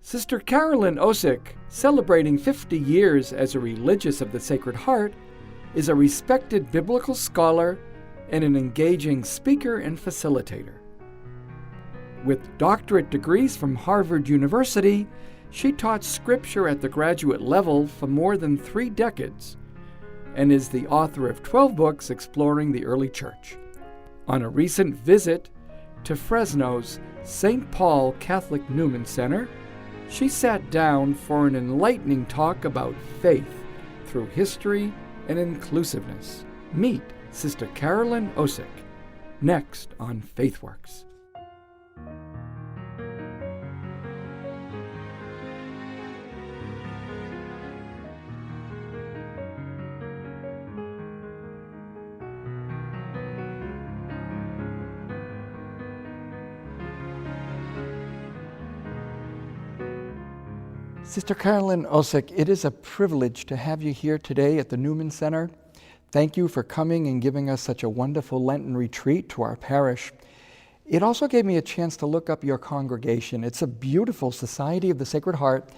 Sister Carolyn Osiek, celebrating 50 years as a religious of the Sacred Heart, is a respected biblical scholar and an engaging speaker and facilitator. With doctorate degrees from Harvard University, she taught Scripture at the graduate level for more than 3 decades and is the author of 12 books exploring the early church. On a recent visit to Fresno's St. Paul Catholic Newman Center, she sat down for an enlightening talk about faith through history and inclusiveness. Meet Sister Carolyn Osiek, next on Faithworks. Sister Carolyn Osiek, it is a privilege to have you here today at the Newman Center. Thank you for coming and giving us such a wonderful Lenten retreat to our parish. It also gave me a chance to look up your congregation. It's a beautiful Society of the Sacred Heart.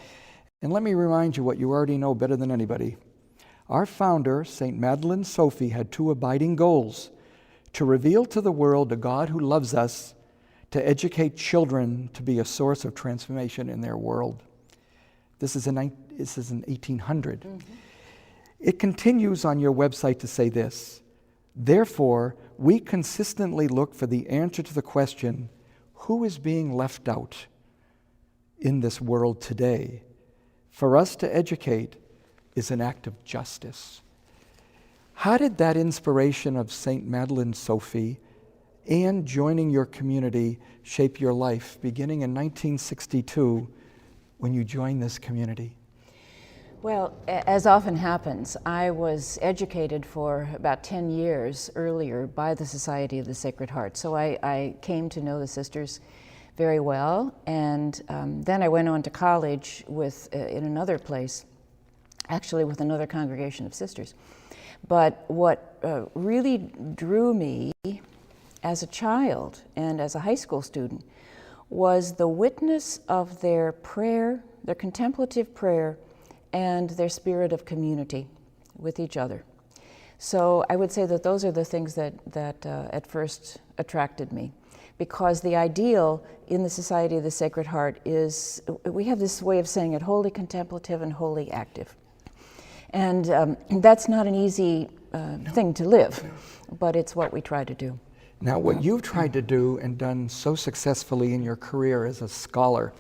And let me remind you what you already know better than anybody. Our founder, St. Madeleine Sophie, had 2 abiding goals: to reveal to the world a God who loves us, to educate children to be a source of transformation in their world. This is in 1800. Mm-hmm. It continues on your website to say this: therefore, we consistently look for the answer to the question, who is being left out in this world today? For us to educate is an act of justice. How did that inspiration of St. Madeleine Sophie and joining your community shape your life, beginning in 1962, when you joined this community? Well, as often happens, I was educated for about 10 years earlier by the Society of the Sacred Heart. So I came to know the sisters very well, and then I went on to college in another place, actually with another congregation of sisters. But what really drew me as a child and as a high school student was the witness of their prayer, their contemplative prayer, and their spirit of community with each other. So I would say that those are the things that at first attracted me, because the ideal in the Society of the Sacred Heart is, we have this way of saying it, wholly contemplative and wholly active. And that's not an easy thing to live, but it's what we try to do. Now, what you've tried to do and done so successfully in your career as a scholar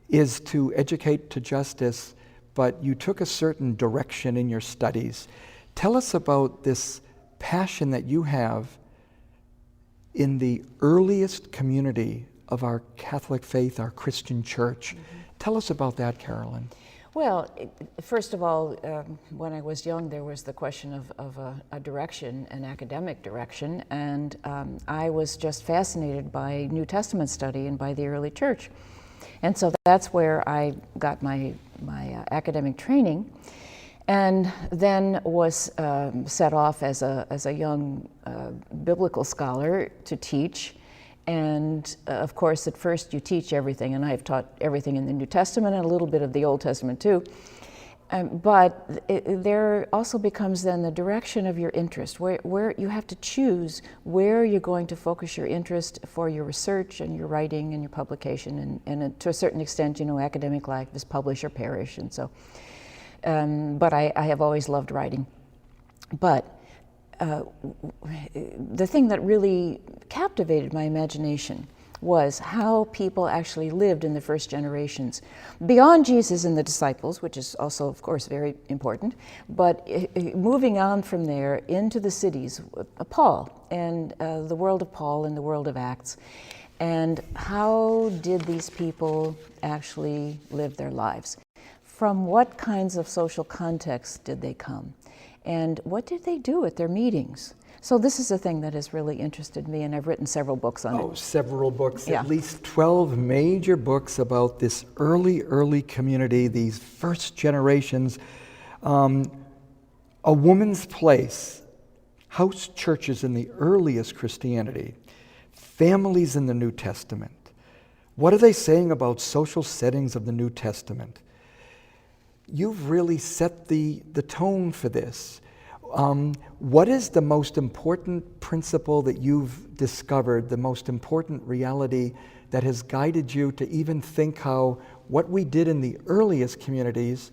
is to educate to justice, but you took a certain direction in your studies. Tell us about this passion that you have in the earliest community of our Catholic faith, our Christian church. Mm-hmm. Tell us about that, Carolyn. Well, first of all, when I was young, there was the question of a direction, an academic direction, and I was just fascinated by New Testament study and by the early church. And so that's where I got my academic training, and then was set off as a young biblical scholar to teach. And of course, at first you teach everything, and I've taught everything in the New Testament and a little bit of the Old Testament too. But there also becomes then the direction of your interest, where you have to choose where you're going to focus your interest for your research and your writing and your publication, and to a certain extent, academic life is publish or perish, and so. But I have always loved writing. But the thing that really captivated my imagination was how people actually lived in the first generations, beyond Jesus and the disciples, which is also, of course, very important, but moving on from there into the cities, Paul, and the world of Paul and the world of Acts, and how did these people actually live their lives? From what kinds of social contexts did they come? And what did they do at their meetings? So this is a thing that has really interested me, and I've written several books on it. Oh, several books, yeah. At least 12 major books about this early community, these first generations. A Woman's Place, house churches in the earliest Christianity, families in the New Testament. What are they saying about social settings of the New Testament? You've really set the tone for this. What is the most important principle that you've discovered, the most important reality that has guided you to even think how what we did in the earliest communities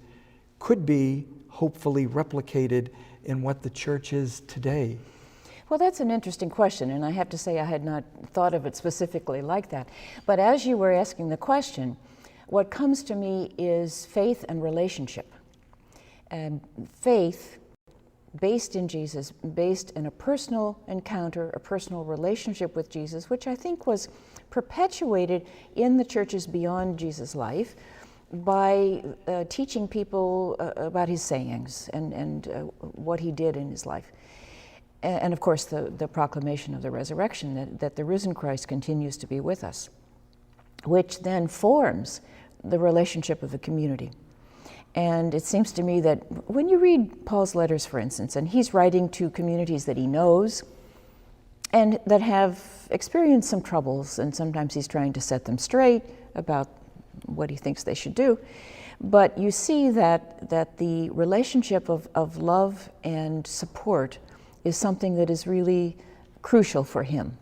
could be hopefully replicated in what the church is today? Well, that's an interesting question, and I have to say I had not thought of it specifically like that. But as you were asking the question, what comes to me is faith and relationship. And faith based in Jesus, based in a personal encounter, a personal relationship with Jesus, which I think was perpetuated in the churches beyond Jesus' life by teaching people about his sayings and what he did in his life. And of course, the proclamation of the resurrection, that the risen Christ continues to be with us, which then forms the relationship of the community. And it seems to me that when you read Paul's letters, for instance, and he's writing to communities that he knows and that have experienced some troubles, and sometimes he's trying to set them straight about what he thinks they should do. But you see that the relationship of love and support is something that is really crucial for him.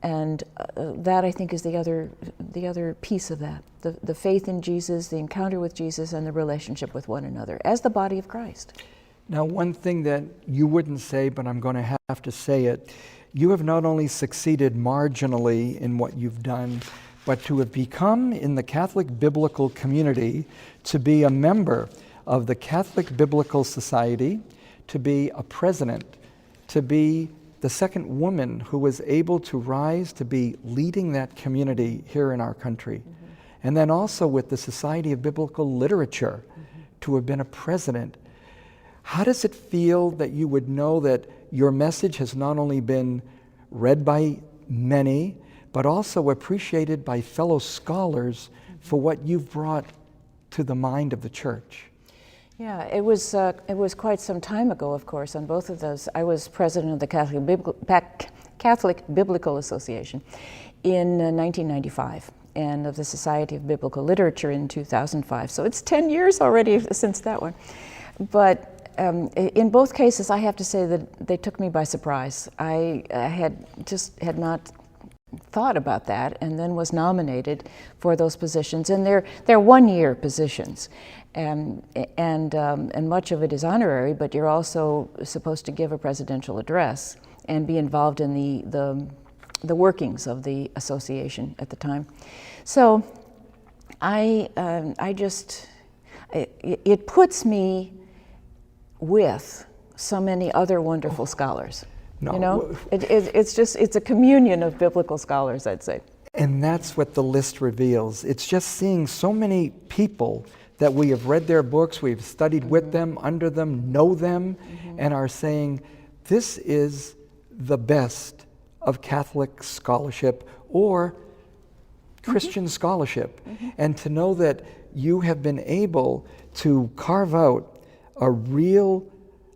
And that, I think, is the other piece of that. The faith in Jesus, the encounter with Jesus, and the relationship with one another as the body of Christ. Now, one thing that you wouldn't say, but I'm going to have to say it, you have not only succeeded marginally in what you've done, but to have become in the Catholic Biblical community, to be a member of the Catholic Biblical Society, to be a president, to be the second woman who was able to rise to be leading that community here in our country. Mm-hmm. And then also with the Society of Biblical Literature, mm-hmm. to have been a president. How does it feel that you would know that your message has not only been read by many, but also appreciated by fellow scholars mm-hmm. for what you've brought to the mind of the church? Yeah, it was quite some time ago, of course, on both of those. I was president of the Catholic Biblical Association in 1995 and of the Society of Biblical Literature in 2005. So it's 10 years already since that one. But in both cases, I have to say that they took me by surprise. I had not thought about that, and then was nominated for those positions. And they're one-year positions. And much of it is honorary, but you're also supposed to give a presidential address and be involved in the workings of the association at the time. So it puts me with so many other wonderful scholars. No. You know, it's a communion of biblical scholars, I'd say. And that's what the list reveals. It's just seeing so many people that we have read their books, we've studied mm-hmm. with them, under them, know them, mm-hmm. and are saying, this is the best of Catholic scholarship or Christian mm-hmm. scholarship. Mm-hmm. And to know that you have been able to carve out a real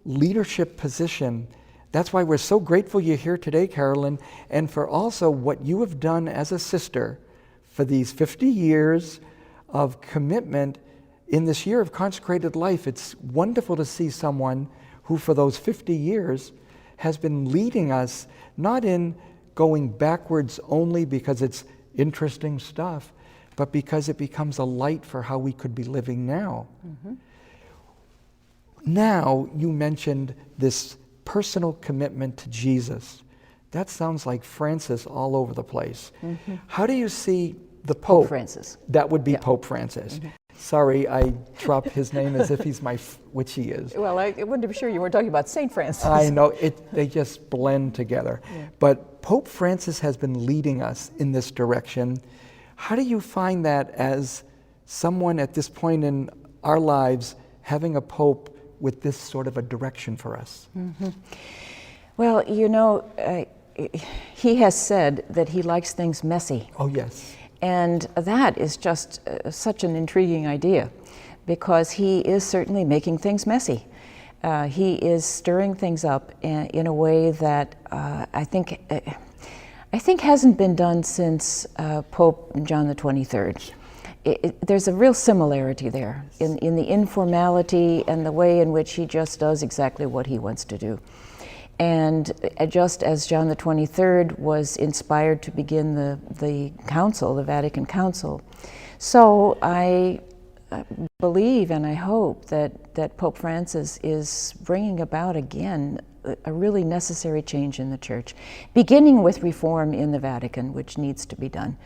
leadership position. That's why we're so grateful you're here today, Carolyn, and for also what you have done as a sister for these 50 years of commitment in this year of consecrated life. It's wonderful to see someone who for those 50 years has been leading us, not in going backwards only because it's interesting stuff, but because it becomes a light for how we could be living now. Mm-hmm. Now, you mentioned this personal commitment to Jesus. That sounds like Francis all over the place. Mm-hmm. How do you see the Pope? Pope Francis. That would be Pope Francis. Mm-hmm. Sorry, I dropped his name as if he's which he is. Well, I wouldn't be sure you weren't talking about St. Francis. I know, they just blend together. Yeah. But Pope Francis has been leading us in this direction. How do you find that as someone at this point in our lives, having a Pope with this sort of a direction for us? Mm-hmm. Well, you know, he has said that he likes things messy. Oh, yes. And that is just such an intriguing idea, because he is certainly making things messy. He is stirring things up in a way that I think I think hasn't been done since Pope John the 23rd. There's a real similarity there in the informality and the way in which he just does exactly what he wants to do. And just as John the 23rd was inspired to begin the council, the Vatican Council, so I believe and I hope that Pope Francis is bringing about again a really necessary change in the Church, beginning with reform in the Vatican, which needs to be done.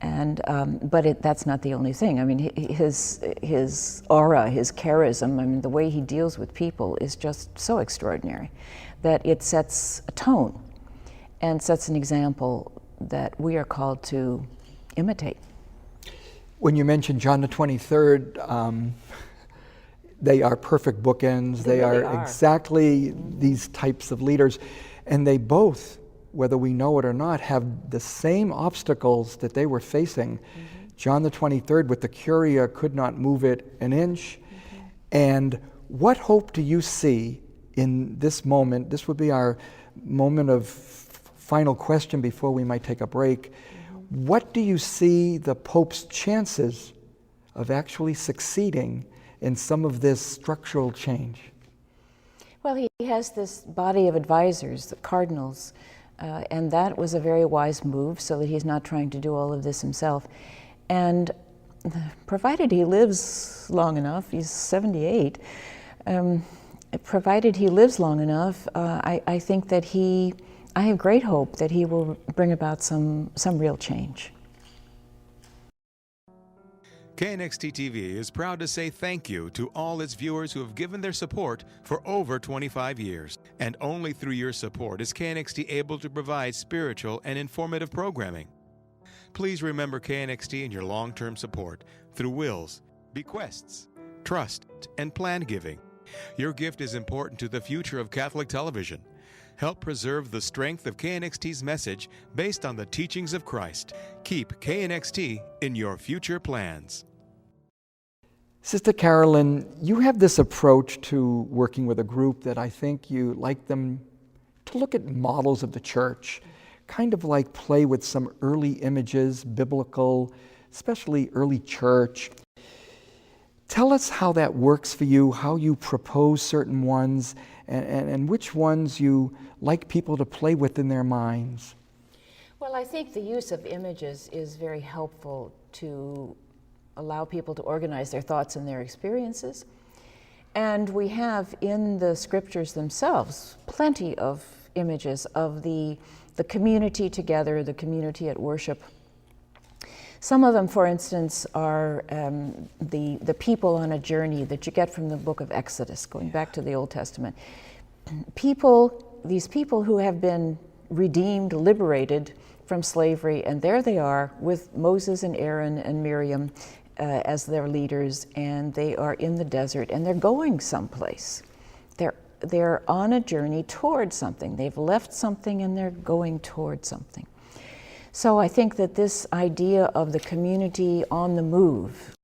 And but that's not the only thing. I mean, his aura, his charism, I mean, the way he deals with people is just so extraordinary that it sets a tone and sets an example that we are called to imitate. When you mentioned John the 23rd, they are perfect bookends. They really are exactly these types of leaders. And they both, whether we know it or not, have the same obstacles that they were facing. John the 23rd with the Curia could not move it an inch. And what hope do you see in this moment? This would be our moment of final question before we might take a break. What do you see the Pope's chances of actually succeeding in some of this structural change? Well, he has this body of advisors, the cardinals, and that was a very wise move so that he's not trying to do all of this himself. And provided he lives long enough, he's 78, provided he lives long enough, I think that I have great hope that he will bring about some real change. KNXT TV is proud to say thank you to all its viewers who have given their support for over 25 years. And only through your support is KNXT able to provide spiritual and informative programming. Please remember KNXT in your long-term support through wills, bequests, trust, and plan giving. Your gift is important to the future of Catholic television. Help preserve the strength of KNXT's message based on the teachings of Christ. Keep KNXT in your future plans. Sister Carolyn, you have this approach to working with a group that I think you like them to look at models of the Church, kind of like play with some early images, biblical, especially early Church. Tell us how that works for you, how you propose certain ones, and which ones you like people to play with in their minds. Well, I think the use of images is very helpful to allow people to organize their thoughts and their experiences. And we have in the scriptures themselves plenty of images of the community together, the community at worship. Some of them, for instance, are the people on a journey that you get from the book of Exodus, going back to the Old Testament. These people who have been redeemed, liberated from slavery, and there they are with Moses and Aaron and Miriam as their leaders, and they are in the desert, and they're going someplace. They're on a journey towards something. They've left something and they're going towards something. So I think that this idea of the community on the move,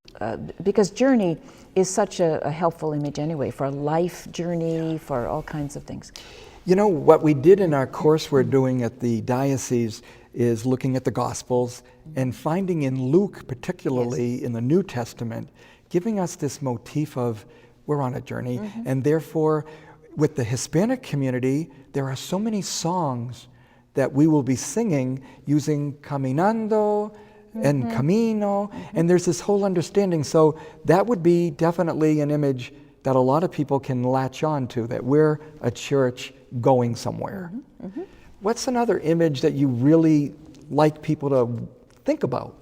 because journey is such a helpful image anyway, for a life journey, for all kinds of things. You know, what we did in our course we're doing at the diocese is looking at the Gospels and finding in Luke, particularly in the New Testament, giving us this motif of we're on a journey. And therefore, with the Hispanic community, there are so many songs that we will be singing using caminando and camino, and there's this whole understanding. So that would be definitely an image that a lot of people can latch on to, that we're a church going somewhere. What's another image that you really like people to think about?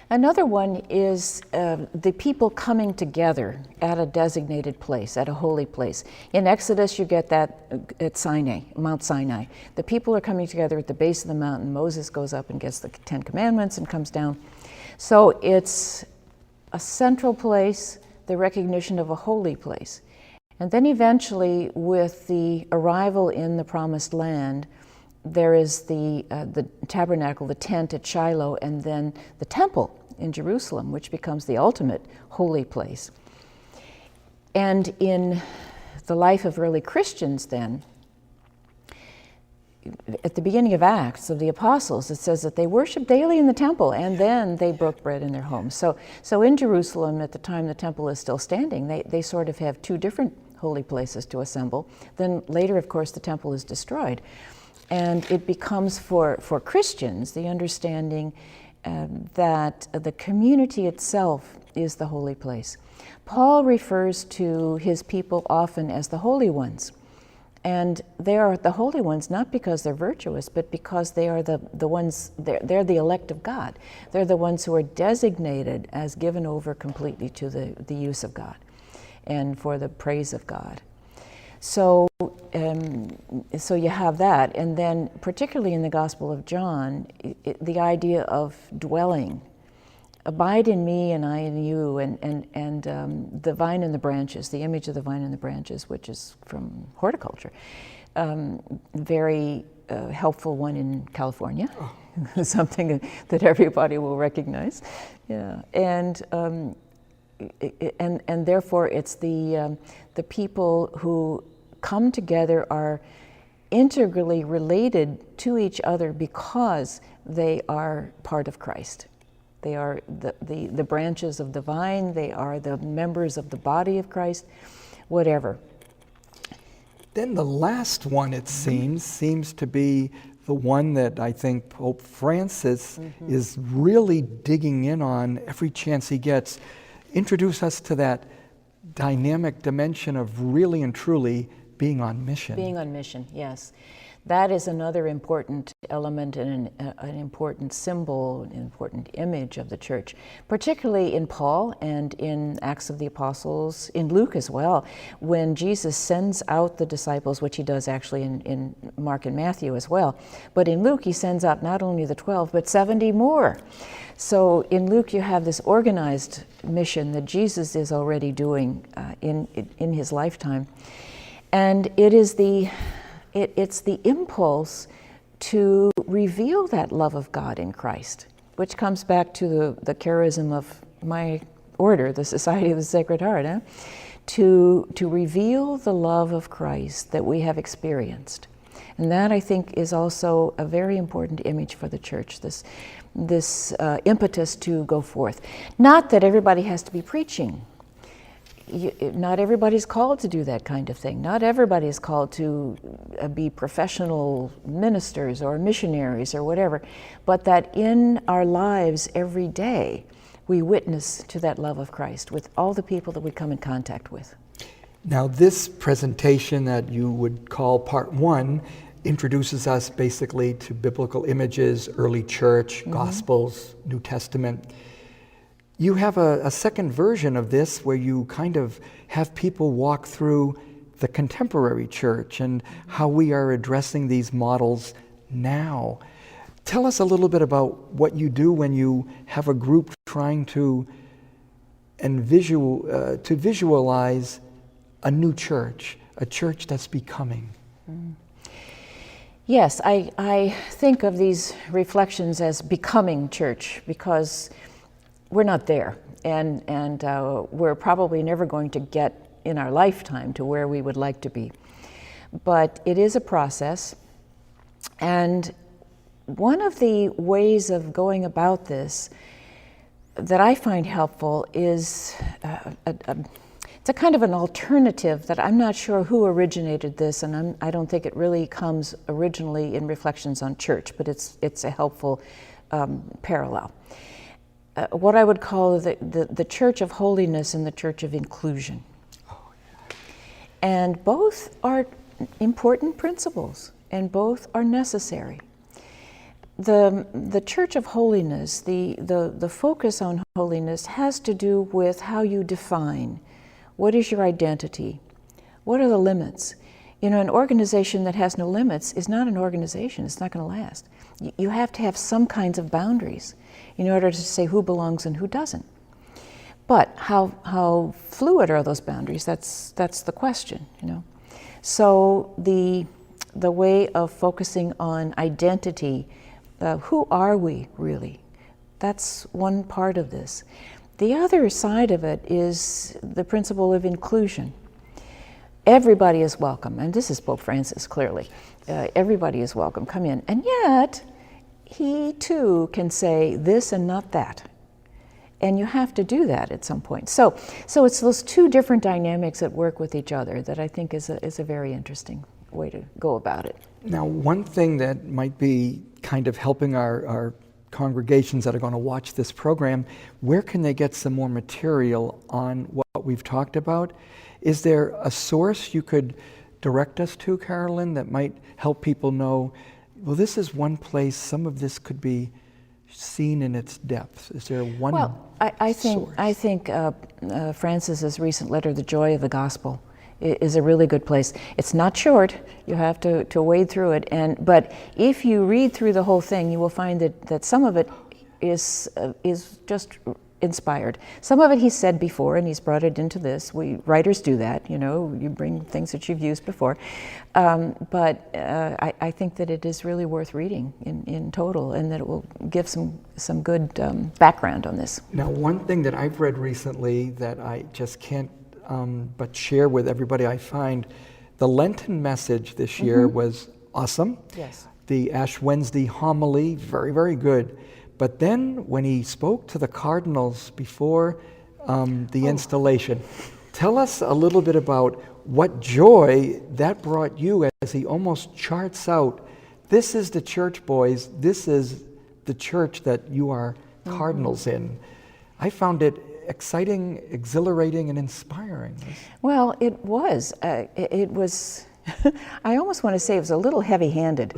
Another one is the people coming together at a designated place, at a holy place. In Exodus, you get that at Sinai, Mount Sinai. The people are coming together at the base of the mountain. Moses goes up and gets the 10 Commandments and comes down. So it's a central place, the recognition of a holy place. And then eventually, with the arrival in the Promised Land, there is the tabernacle, the tent at Shiloh, and then the temple in Jerusalem, which becomes the ultimate holy place. And in the life of early Christians then, at the beginning of Acts of the Apostles, it says that they worshiped daily in the temple, and then they broke bread in their homes. So in Jerusalem, at the time the temple is still standing, they sort of have two different holy places to assemble. Then later, of course, the temple is destroyed. And it becomes for Christians the understanding that the community itself is the holy place. Paul refers to his people often as the holy ones. And they are the holy ones not because they're virtuous, but because they are the ones, they're the elect of God. They're the ones who are designated as given over completely to the use of God and for the praise of God. So you have that, and then particularly in the Gospel of John, the idea of dwelling. Abide in me and I in you, and the vine and the branches, the image of the vine and the branches, which is from horticulture. Very helpful one in California, something that everybody will recognize. Yeah, and therefore it's the people who come together are integrally related to each other because they are part of Christ. They are the branches of the vine, they are the members of the body of Christ, whatever. Then the last one, it seems to be the one that I think Pope Francis is really digging in on every chance he gets. Introduce us to that dynamic dimension of really and truly being on mission. Being on mission, yes. That is another important element and an important symbol, an important image of the church, particularly in Paul and in Acts of the Apostles, in Luke as well, when Jesus sends out the disciples, which he does actually in Mark and Matthew as well. But in Luke, he sends out not only the 12, but 70 more. So in Luke, you have this organized mission that Jesus is already doing in his lifetime. And it's the impulse to reveal that love of God in Christ, which comes back to the charism of my order, the Society of the Sacred Heart, to reveal the love of Christ that we have experienced. And that, I think, is also a very important image for the church, this impetus to go forth. Not that everybody has to be preaching. Not everybody's called to do that kind of thing. Not everybody is called to be professional ministers or missionaries or whatever, but that in our lives every day, we witness to that love of Christ with all the people that we come in contact with. Now, this presentation that you would call part one introduces us basically to biblical images, early church, Gospels, New Testament. You have a second version of this where you kind of have people walk through the contemporary church and how we are addressing these models now. Tell us a little bit about what you do when you have a group trying to visualize a new church, a church that's becoming. Yes, I think of these reflections as becoming church because we're not there, and we're probably never going to get in our lifetime to where we would like to be. But it is a process, and one of the ways of going about this that I find helpful is it's a kind of an alternative that I'm not sure who originated this, and I don't think it really comes originally in Reflections on Church, but it's a helpful parallel. What I would call the Church of Holiness and the Church of Inclusion. Oh, yeah. And both are important principles, and both are necessary. The Church of Holiness, the focus on holiness has to do with how you define. What is your identity? What are the limits? You know, an organization that has no limits is not an organization. It's not going to last. You have to have some kinds of boundaries in order to say who belongs and who doesn't. But how fluid are those boundaries? That's the question, you know. So the way of focusing on identity, who are we really? That's one part of this. The other side of it is the principle of inclusion. everybody is welcome, and this is Pope Francis, clearly. Everybody is welcome, come in. And yet, he too can say this and not that. And you have to do that at some point. So it's those two different dynamics that work with each other that I think is a very interesting way to go about it. Now, one thing that might be kind of helping our congregations that are going to watch this program, where can they get some more material on what we've talked about? Is there a source you could direct us to, Carolyn, that might help people know, well, this is one place some of this could be seen in its depth? Is there one source? I think Francis's recent letter, The Joy of the Gospel, is a really good place. It's not short, you have to wade through it, but if you read through the whole thing, you will find that some of it is just inspired. Some of it he's said before and he's brought it into this. Writers do that, you bring things that you've used before. But I think that it is really worth reading in total, and that it will give some good background on this. Now, one thing that I've read recently that I just can't but share with everybody, I find the Lenten message this year was awesome. Yes. The Ash Wednesday homily, very, very good. But then when he spoke to the cardinals before the installation, tell us a little bit about what joy that brought you, as he almost charts out, this is the church, boys, this is the church that you are cardinals in. I found it exciting, exhilarating, and inspiring. Well, it was. It was, I almost want to say it was a little heavy-handed.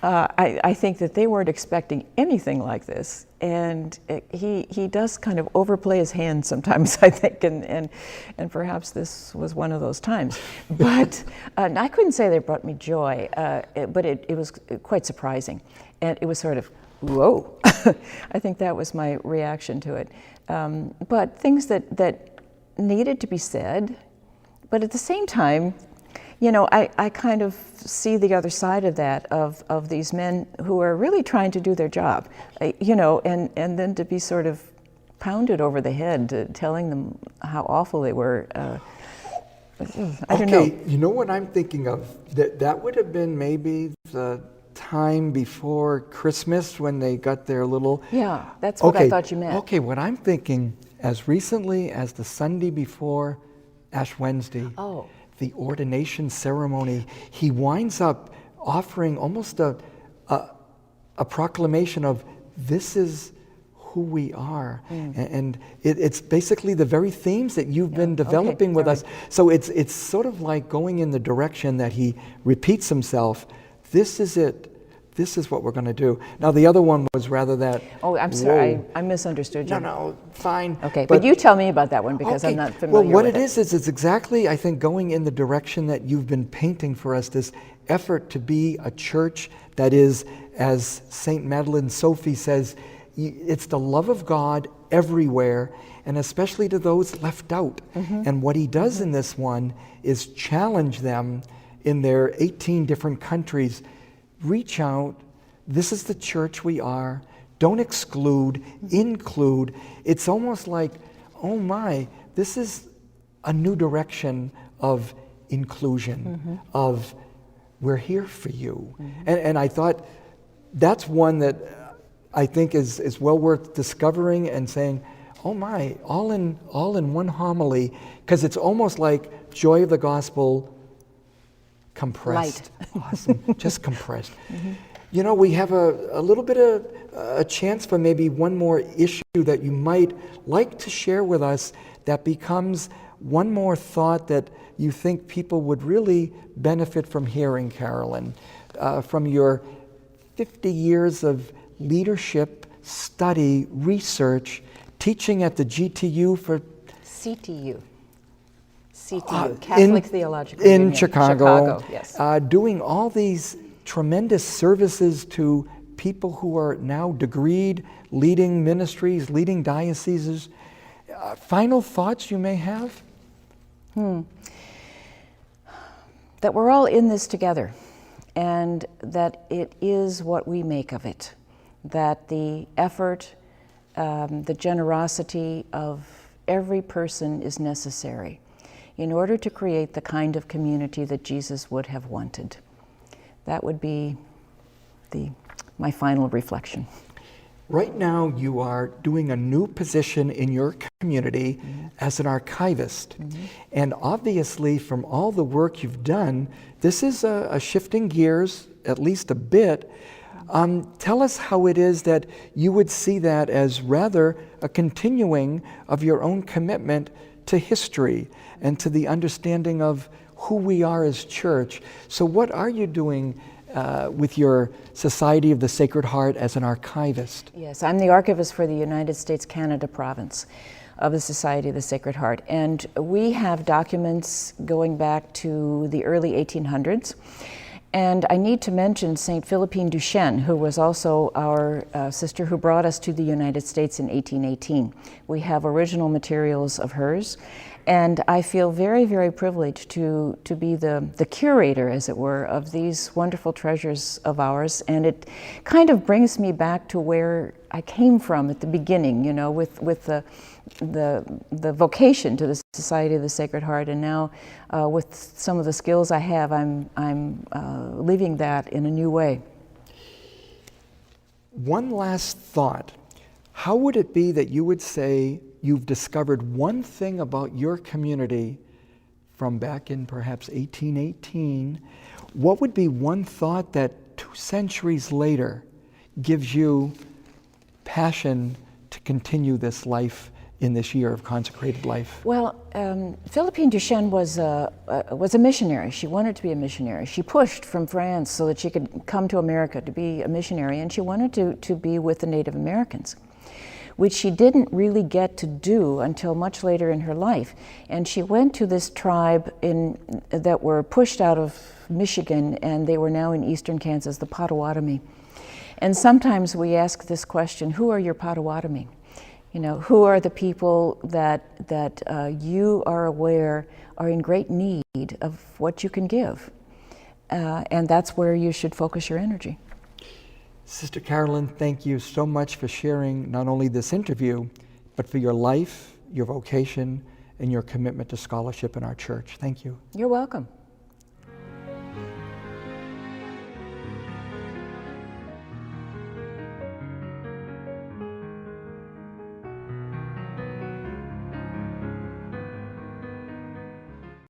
I think that they weren't expecting anything like this, and he does kind of overplay his hand sometimes, I think, and perhaps this was one of those times. But I couldn't say they brought me joy, but it was quite surprising, and it was sort of, whoa. I think that was my reaction to it. But things that needed to be said, but at the same time, I kind of see the other side of that, of these men who are really trying to do their job, and then to be sort of pounded over the head, telling them how awful they were. I don't know. You know what I'm thinking of? That would have been maybe the time before Christmas when they got their little... Yeah, that's what I thought you meant. Okay, what I'm thinking, as recently as the Sunday before Ash Wednesday, the ordination ceremony, he winds up offering almost a proclamation of, this is who we are. And it's basically the very themes that you've been developing with us. So it's sort of like going in the direction that he repeats himself. This is it. This is what we're going to do. Now, the other one was rather that... Oh, I'm sorry. I misunderstood you. No, fine. Okay, but you tell me about that one, because I'm not familiar with it. Well, what it is it's exactly, I think, going in the direction that you've been painting for us, this effort to be a church that is, as St. Madeleine Sophie says, it's the love of God everywhere, and especially to those left out. And what he does in this one is challenge them in their 18 different countries. Reach out. This is the church we are. Don't exclude, include. It's almost like, oh my, this is a new direction of inclusion, of we're here for you. And I thought that's one that I think is well worth discovering and saying, oh my, all in one homily, because it's almost like Joy of the Gospel compressed. Light. Awesome, just compressed. We have a little bit of a chance for maybe one more issue that you might like to share with us that becomes one more thought that you think people would really benefit from hearing, Carolyn, from your 50 years of leadership, study, research, teaching at the GTU for... CTU, Catholic Theological Union. In Chicago, yes. Doing all these tremendous services to people who are now degreed, leading ministries, leading dioceses. Final thoughts you may have? That we're all in this together, and that it is what we make of it. That the effort, the generosity of every person is necessary. in order to create the kind of community that Jesus would have wanted. That would be my final reflection. Right now, you are doing a new position in your community as an archivist. And obviously, from all the work you've done, this is a shifting gears, at least a bit. Tell us how it is that you would see that as rather a continuing of your own commitment to history and to the understanding of who we are as church. So what are you doing with your Society of the Sacred Heart as an archivist? Yes, I'm the archivist for the United States Canada province of the Society of the Sacred Heart. And we have documents going back to the early 1800s. And I need to mention St. Philippine Duchesne, who was also our sister who brought us to the United States in 1818. We have original materials of hers. And I feel very, very privileged to be the curator, as it were, of these wonderful treasures of ours. And it kind of brings me back to where I came from at the beginning, you know, with the vocation to the Society of the Sacred Heart. And now with some of the skills I have, I'm living that in a new way. One last thought. How would it be that you would say you've discovered one thing about your community from back in perhaps 1818? What would be one thought that 2 centuries later gives you passion to continue this life in this year of consecrated life? Well, Philippine Duchesne was a missionary. She wanted to be a missionary. She pushed from France so that she could come to America to be a missionary, and she wanted to be with the Native Americans, which she didn't really get to do until much later in her life. And she went to this tribe that were pushed out of Michigan, and they were now in eastern Kansas, the Potawatomi. And sometimes we ask this question, who are your Potawatomi? You know, who are the people that you are aware are in great need of what you can give? And that's where you should focus your energy. Sister Carolyn, thank you so much for sharing not only this interview, but for your life, your vocation, and your commitment to scholarship in our church. Thank you. You're welcome.